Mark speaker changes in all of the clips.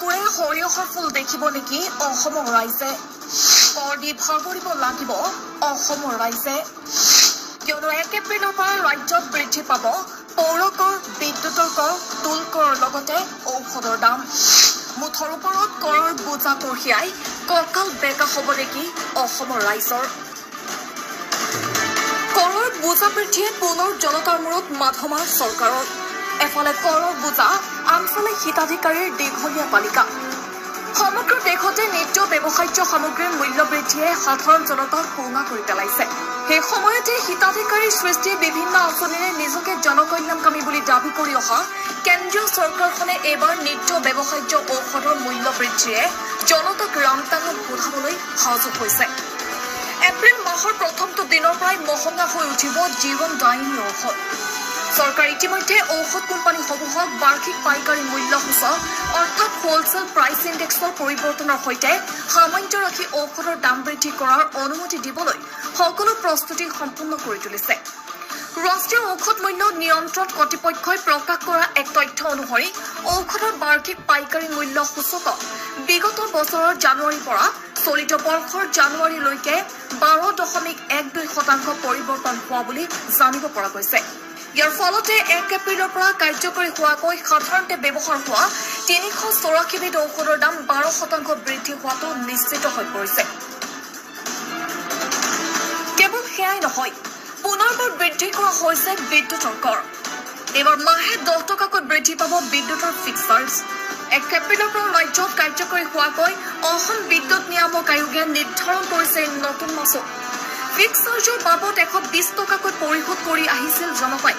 Speaker 1: চকুৰে সৰিয়হৰ ফুল দেখিব নেকি অসমৰ ৰাইজে কৰ দি ভাগৰিব লাগিব অসমৰ ৰাইজে কিয়নো 1 এপ্ৰিলৰ পৰা ৰাজ্যত বৃদ্ধি পাব পৌৰ কৰ বিদ্যুতৰ কৰ টুল কৰৰ লগতে ঔষধৰ দাম মুঠৰ ওপৰত কৰৰ বোজা কঢ়িয়াই কঁকাল বেকা হ'ব নেকি অসমৰ ৰাইজৰ কৰৰ বোজা বৃদ্ধিয়ে পুনৰ জনতাৰ মূৰত মাধমাৰ চৰকাৰৰ এফালে কৰৰ বোজা আনফালে হিতাধিকাৰীৰ দীঘলীয়া তালিকা সমগ্ৰ দেশতে নিত্য ব্যৱহাৰ্য সামগ্ৰীৰ মূল্য বৃদ্ধিয়ে সাধাৰণ জনতাক কোঙা কৰি পেলাইছে সেই সময়তে হিতাধিকাৰীৰ সৃষ্টি বিভিন্ন আঁচনিৰে নিজকে জনকল্যাণকামী বুলি দাবী কৰি অহা কেন্দ্ৰীয় চৰকাৰখনে এইবাৰ নিত্য ব্যৱহাৰ্য ঔষধৰ মূল্য বৃদ্ধিয়ে জনতাক ৰামটাঙত বোধাবলৈ সাজু হৈছে এপ্ৰিল মাহৰ প্ৰথমটো দিনৰ পৰাই মহঙা হৈ উঠিব জীৱনদায়িনী ঔষধ চৰকাৰ ইতিমধ্যে ঔষধ কোম্পানীসমূহক বাৰ্ষিক পাইকাৰী মূল্য সূচক অৰ্থাৎ হোলচেল প্ৰাইচ ইণ্ডেক্সৰ পৰিৱৰ্তনৰ সৈতে সামঞ্জস্য ৰাখি ঔষধৰ দাম বৃদ্ধি কৰাৰ অনুমতি দিবলৈ সকলো প্ৰস্তুতি সম্পূৰ্ণ কৰি তুলিছে ৰাষ্ট্ৰীয় ঔষধ মূল্য নিয়ন্ত্ৰণ কৰ্তৃপক্ষই প্ৰকাশ কৰা এক তথ্য অনুসৰি ঔষধৰ বাৰ্ষিক পাইকাৰী মূল্য সূচকক বিগত বছৰৰ জানুৱাৰীৰ পৰা চলিত বৰ্ষৰ জানুৱাৰীলৈকে 12.12% পৰিৱৰ্তন হোৱা বুলি জানিব পৰা গৈছে ইয়াৰ ফলতে 1 এপ্ৰিলৰ পৰা কাৰ্যকৰী হোৱাকৈ সাধাৰণতে ব্যৱহাৰ হোৱা 384 বিধ ঔষধৰ দাম 12% বৃদ্ধি হোৱাটো নিশ্চিত হৈ পৰিছে কেৱল সেয়াই নহয় পুনৰবাৰ বৃদ্ধি কৰা হৈছে বিদ্যুতৰ কৰ এইবাৰ মাহে 10 টকাকৈ বৃদ্ধি পাব বিদ্যুতৰ ফিক্স চাৰ্জ 1 এপ্ৰিলৰ পৰা ৰাজ্যত কাৰ্যকৰী হোৱাকৈ অসম বিদ্যুৎ নিয়ামক আয়োগে নিৰ্ধাৰণ কৰিছে নতুন মাচুল ফিক্স চাৰ্জৰ বাবদ 120 টকাকৈ পৰিশোধ কৰি আহিছিল জনতাই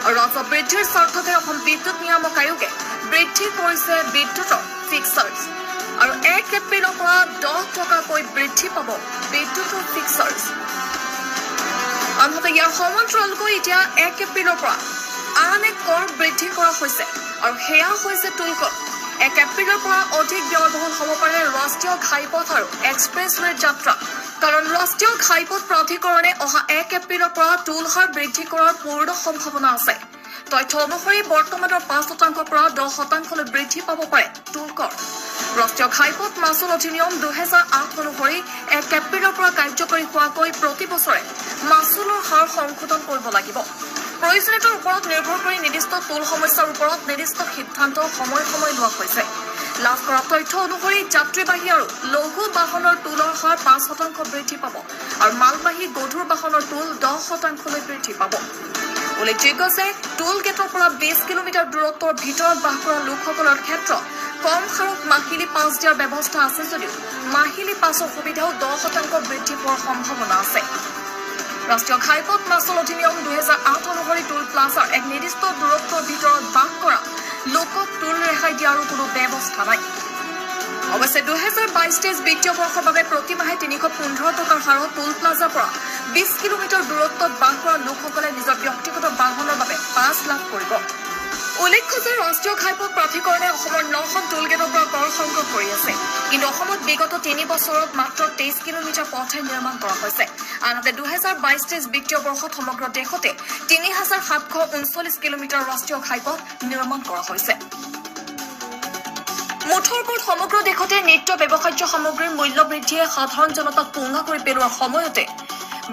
Speaker 1: আৰু ৰাজহ বৃদ্ধিৰ স্বাৰ্থতে অসম বিদ্যুৎ নিয়ামক আয়োগে বৃদ্ধি কৰিছে বিদ্যুতৰ ফিক্স চাৰ্জ আৰু 1 এপ্ৰিলৰ পৰা 10 টকাকৈ বৃদ্ধি পাব বিদ্যুতৰ ফিক্স চাৰ্জ আনহাতে ইয়াৰ সমান্তৰালকৈ এতিয়া 1 এপ্ৰিলৰ পৰা আন এক কৰ বৃদ্ধি কৰা হৈছে আৰু সেয়া হৈছে টুল কৰ 1 এপ্ৰিলৰ পৰা অধিক ব্যয়বহুল হ'ব পাৰে ৰাষ্ট্ৰীয় ঘাইপথ আৰু এক্সপ্ৰেছৱেৰ যাত্ৰা কাৰণ ৰাষ্ট্ৰীয় ঘাইপথ প্ৰাধিকৰণে অহা 1 এপ্ৰিলৰ পৰা টুল হাৰ বৃদ্ধি কৰাৰ পূৰ্ণ সম্ভাৱনা আছে তথ্য অনুসৰি বৰ্তমানৰ 5% পৰা 10% বৃদ্ধি পাব পাৰে টুল কৰ ৰাষ্ট্ৰীয় ঘাইপথ মাচুল অধিনিয়ম 2008 অনুসৰি 1 এপ্ৰিলৰ পৰা কাৰ্যকৰী হোৱাকৈ প্ৰতি বছৰে মাচুলৰ হাৰ সংশোধন কৰিব লাগিব প্ৰয়োজনীয়তাৰ ওপৰত নিৰ্ভৰ কৰি নিৰ্দিষ্ট টুল সমস্যাৰ ওপৰত নিৰ্দিষ্ট সিদ্ধান্ত সময় লোৱা হৈছে লাভ কৰা তথ্য অনুসৰি যাত্ৰীবাহী আৰু লঘু বাহনৰ টুলৰ হাৰ 5% বৃদ্ধি পাব আৰু মালবাহী গধুৰ বাহনৰ টুল 10% বৃদ্ধি পাব উল্লেখযোগ্য যে টুল গেটৰ পৰা 20 কিলোমিটাৰ দূৰত্বৰ ভিতৰত বাস কৰা লোকসকলৰ ক্ষেত্ৰত কম হাৰত মাহিলী পাছ দিয়াৰ ব্যৱস্থা আছে যদিও মাহিলী পাছৰ সুবিধাও 10% বৃদ্ধি পোৱাৰ সম্ভাৱনা আছে ৰাষ্ট্ৰীয় ঘাইপথ মাচুল অধিনিয়ম 2008 অনুসৰি টুল প্লাজাৰ এক নিৰ্দিষ্ট দূৰত্বৰ ভিতৰত বাস কৰা লোকক টুল ৰেহাই দিয়াৰো কোনো ব্যৱস্থা নাই অৱশ্যে 2022-23 বিত্তীয় বৰ্ষৰ বাবে প্ৰতি মাহে 315 টকাৰ হাৰত টুল প্লাজাৰ পৰা 20 কিলোমিটাৰ দূৰত্বত বাস কৰা লোকসকলে নিজৰ ব্যক্তিগত বাহনৰ বাবে পাছ লাভ কৰিব উল্লেখ্য যে ৰাষ্ট্ৰীয় ঘাইপথ প্ৰাধিকৰণে অসমৰ 9খন টুল গেটৰ পৰা কৰ সংগ্ৰহ কৰি আছে কিন্তু অসমত বিগত 3 বছৰত মাত্ৰ 23 কিলোমিটাৰ পথে নিৰ্মাণ কৰা হৈছে আনহাতে 2022-23 বিত্তীয় বৰ্ষত সমগ্ৰ দেশতে 3739 কিলোমিটাৰ ৰাষ্ট্ৰীয় ঘাইপথ নিৰ্মাণ কৰা হৈছে মুঠৰ ওপৰত সমগ্ৰ দেশতে নিত্য ব্যৱহাৰ্য সামগ্ৰীৰ মূল্য বৃদ্ধিয়ে সাধাৰণ জনতাক কোঙা কৰি পেলোৱাৰ সময়তে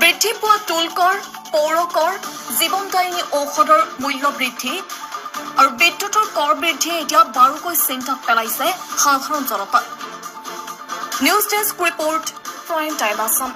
Speaker 1: বৃদ্ধি পোৱা টুল কৰ পৌৰ কৰ জীৱনদায়িনী ঔষধৰ মূল্য বৃদ্ধি আৰু বিদ্যুতৰ কৰ বৃদ্ধিয়ে এতিয়া বাৰুকৈ চিন্তাত পেলাইছে সাধাৰণ জনতাক news desk report prime time Assam